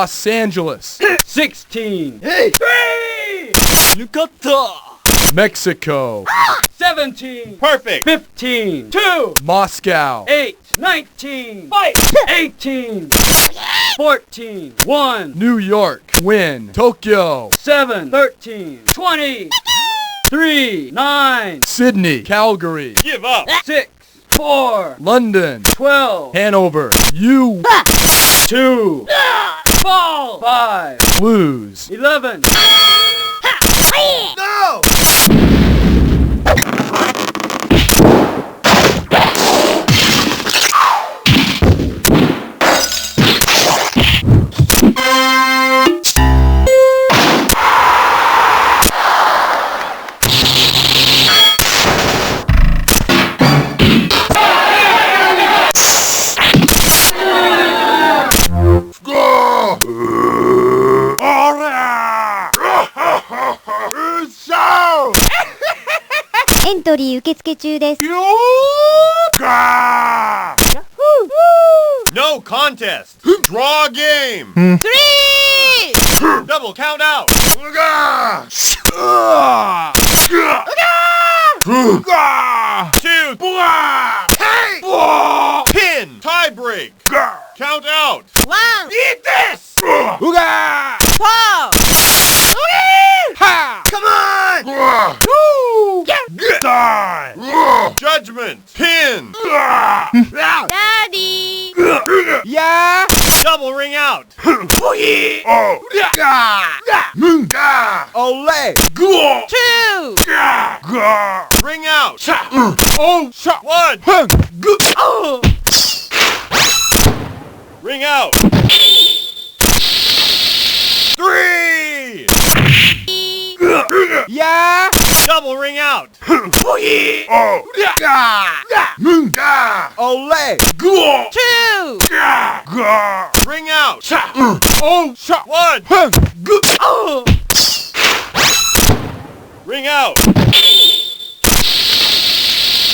Los Angeles. 16. Hey! 3! Yucatan. Mexico. 17. Perfect. 15. 2. Moscow. 8. 19. Fight. 18. 14. 1. New York. Win. Tokyo. 7. 13. 20. 3. 9. Sydney. Calgary. Give up. 6. 4. London. 12. Hanover. You 2. Fall. 5. lose. 11. No!エントリー受付中です。No contest. Draw game. 3! Double count out. Two. Pin. Tie break. Count out. 1! Eat this. 4! Come on. Die. Judgment. Pin. ダディー Yeah. Double ring out. Ole. 2! Ring out. Oh. One. Ring out. 3. Yeah. Double ring out. Ole. 2! Ring out. Oh. One. Ring out.